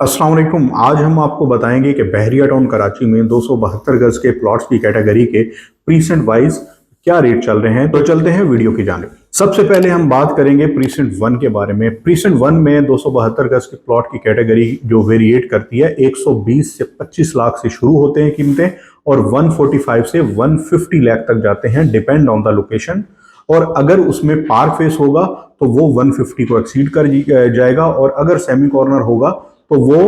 अस्सलाम वालेकुम। आज हम आपको बताएंगे कि बहरिया टाउन कराची में 272 गज के प्लॉट्स की कैटेगरी के प्रीसेंट वाइज क्या रेट चल रहे हैं। तो चलते हैं वीडियो की जानिब। सबसे पहले हम बात करेंगे प्रीसेंट 1 के बारे में। प्रीसेंट 1 में 272 गज के प्लॉट की कैटेगरी जो वेरिएट करती है 120 से 25 लाख से शुरू होते हैं कीमतें और 145 से 150 लाख तक जाते हैं, डिपेंड ऑन द लोकेशन। और अगर उसमें पार्क फेस होगा तो वो 150 को एक्सीड कर जाएगा और अगर सेमी कॉर्नर होगा तो वो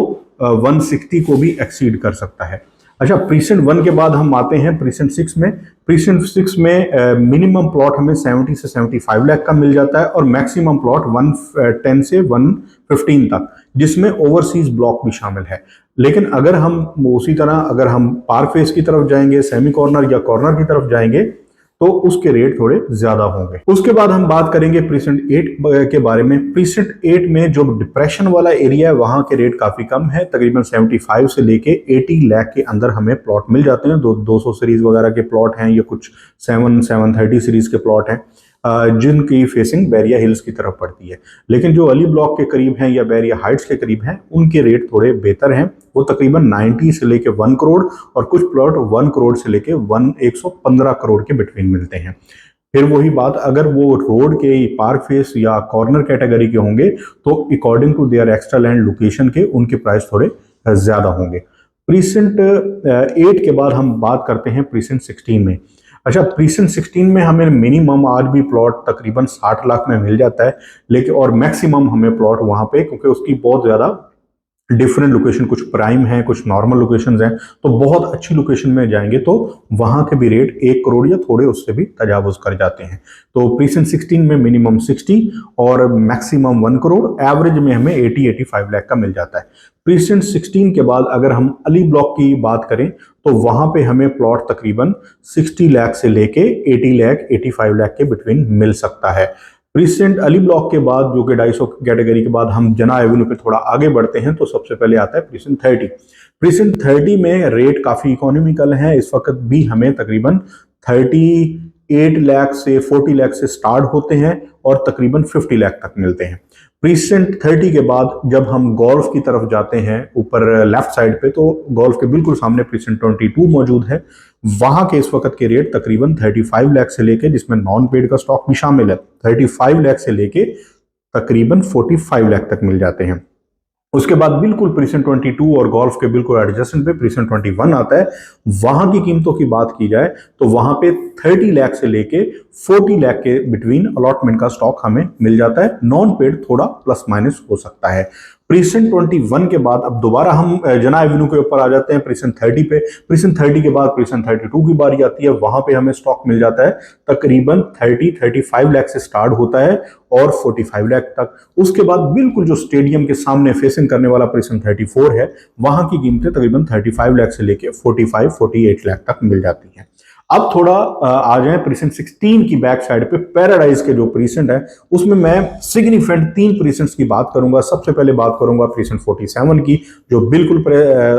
160 को भी एक्सीड कर सकता है। अच्छा, प्रीसेंट 1 के बाद हम आते हैं प्रीसेंट 6 में। प्रीसेंट 6 में मिनिमम प्लॉट हमें 70 से 75 लाख का मिल जाता है और मैक्सिमम प्लॉट 110 से 115 तक, जिसमें ओवरसीज ब्लॉक भी शामिल है। लेकिन अगर हम उसी तरह अगर हम पार्क फेस की तरफ जाएंगे, सेमी कॉर्नर या कॉर्नर की तरफ जाएंगे तो उसके रेट थोड़े ज्यादा होंगे। उसके बाद हम बात करेंगे प्रीसेंट 8 के बारे में। प्रीसेंट 8 में जो डिप्रेशन वाला एरिया है वहां के रेट काफी कम है, तकरीबन 75 से लेके 80 लाख के अंदर हमें प्लॉट मिल जाते हैं। 200 सीरीज वगैरह के प्लॉट हैं या कुछ 730 सीरीज के प्लॉट हैं जिनकी फेसिंग बैरिया हिल्स की तरफ पड़ती है। लेकिन जो अली ब्लॉक के करीब हैं या बैरिया हाइट्स के करीब हैं उनके रेट थोड़े बेहतर हैं। वो तकरीबन 90 से लेके 1 करोड़ और कुछ प्लॉट 1 करोड़ से लेके 115 करोड़ के बिटवीन मिलते हैं। फिर वही बात, अगर वो रोड के पार्क फेस या कॉर्नर कैटेगरी के होंगे तो according to their extra land location के उनके प्राइस थोड़े ज्यादा होंगे। प्रीसेंट 8 के बाद हम बात करते हैं प्रीसेंट 16 में। अच्छा, प्रीसेंट 16 में हमें मिनिमम आज भी प्लॉट तकरीबन 60 लाख में मिल जाता है, लेकिन और मैक्सिमम हमें प्लॉट वहां पे, क्योंकि उसकी बहुत ज्यादा डिफरेंट लोकेशन, कुछ प्राइम है, कुछ नॉर्मल लोकेशंस हैं, तो बहुत अच्छी लोकेशन में जाएंगे तो वहां के भी रेट 1 करोड़ या थोड़े उससे भी तजावुज कर जाते हैं। तो प्रीसेंट 16 में मिनिमम 60 और मैक्सिमम 1 करोड़, एवरेज में हमें 80-85 लाख का मिल जाता है। प्रीसेंट 16 के बाद अगर हम अली ब्लॉक की बात करें तो वहां पे हमें प्लॉट तकरीबन 60 लाख से लेके 80 लाख 85 लाख के बिटवीन मिल सकता है। प्रीसेंट अली ब्लॉक के बाद जो कि 250 कैटेगरी के बाद हम जना एवेन्यू पे थोड़ा आगे बढ़ते हैं तो सबसे पहले आता है प्रीसेंट 30। प्रीसेंट 30 में रेट काफी इकोनॉमिकल है। इस वक्त भी हमें तकरीबन 38 लाख से 40 लाख से स्टार्ट होते हैं और तकरीबन 50 लाख तक मिलते हैं। प्रीसेंट 30 के बाद जब हम गोल्फ की तरफ जाते हैं ऊपर लेफ्ट साइड पे, तो गोल्फ के बिल्कुल सामने प्रीसेंट 22 मौजूद है। वहां के इस वक्त के रेट तकरीबन 35 लाख से लेके, जिसमें नॉन पेड का स्टॉक भी शामिल है, 35 लाख से लेके तकरीबन 45 लाख तक मिल जाते हैं। उसके बाद बिल्कुल प्रीसेंट 22 और गोल्फ के बिल्कुल एडजेसेंट पे प्रीसेंट 21 आता है। वहां की कीमतों की बात की जाए तो वहां पे 30 लाख से लेके 40 लाख के बिटवीन अलॉटमेंट का स्टॉक हमें मिल जाता है। नॉन पेड थोड़ा प्लस माइनस हो सकता है। प्रीसेंट 21 के बाद अब दोबारा हम जना एवेन्यू के ऊपर आ जाते हैं प्रीसेंट 30 पे। प्रीसेंट 30 के बाद प्रीसेंट 32 की बारी आती है। वहां पे हमें स्टॉक मिल जाता है तकरीबन 35 लाख से स्टार्ट होता है और 45 लाख तक। उसके बाद बिल्कुल जो स्टेडियम के सामने फेसिंग करने वाला प्रीसेंट 34 है, वहां की कीमतें तकरीबन 35 लाख से लेके 48 लाख तक मिल जाती हैं। अब थोड़ा आ जाए प्रीसेंट 16 की बैक साइड पे। पैराडाइज के जो प्रीसेंट है उसमें मैं सिग्निफिकेंट 3 प्रीसेंट्स की बात करूंगा। सबसे पहले बात करूंगा प्रीसेंट 47 की, जो बिल्कुल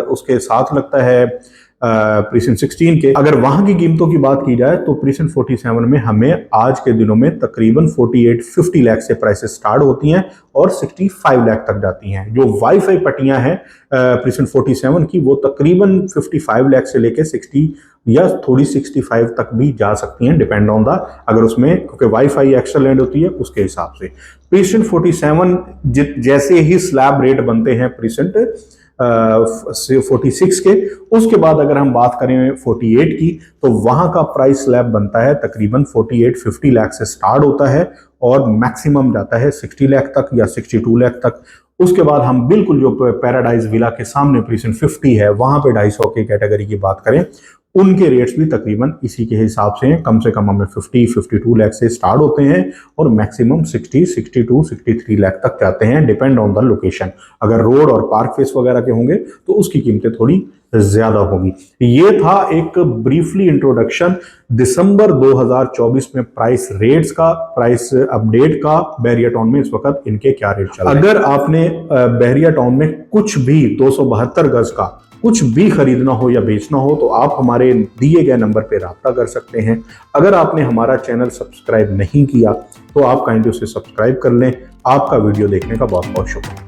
उसके साथ लगता है प्रीसेंट 16 के। अगर वहां की कीमतों की बात की जाए तो प्रीसेंट 47 में हमें आज के दिनों में तकरीबन 48-50 लाख से प्राइसेस स्टार्ट होती हैं और 65 लाख तक जाती हैं। जो वाईफाई पट्टियां हैं प्रीसेंट 47 की, वो तकरीबन 55 लाख से लेके 60 या थोड़ी 65 तक भी जा सकती हैं, डिपेंड ऑन द, अगर उसमें क्योंकि वाईफाई एक्स्ट्रा लैंड होती है उसके हिसाब से। प्रीसेंट 47 जैसे ही स्लैब रेट बनते हैं प्रीसेंट 46 के, उसके बाद अगर हम बात करें 48 की तो वहां का प्राइस स्लैब बनता है तकरीबन 48-50 लाख से स्टार्ट होता है और मैक्सिमम जाता है 60 लाख तक या 62 लाख तक। उसके बाद हम बिल्कुल जो पैराडाइज विला के सामने प्रीसेंट 50 है, वहां पे 250 की कैटेगरी की बात करें, उनके रेट्स भी तकरीबन इसी के हिसाब से हैं। कम से कम हमें 50-52 लाख से स्टार्ट होते हैं और मैक्सिमम 60-62-63 लाख तक जाते हैं, डिपेंड ऑन द लोकेशन। अगर रोड और पार्क फेस वगैरह के होंगे तो उसकी कीमतें थोड़ी ज्यादा होगी। ये था एक ब्रीफली इंट्रोडक्शन दिसंबर 2024 में प्राइस रेट्स का, प्राइस अपडेट का। बहरिया टाउन में इस वक्त इनके क्या रेट चल रहे हैं। अगर आपने बहरिया टाउन में कुछ भी 272 गज का कुछ भी खरीदना हो या बेचना हो तो आप हमारे दिए गए नंबर पे राब्ता कर सकते हैं। अगर आपने हमारा चैनल सब्सक्राइब नहीं किया तो आप काइंडली उसे सब्सक्राइब कर लें। आपका वीडियो देखने का बहुत बहुत शुक्रिया।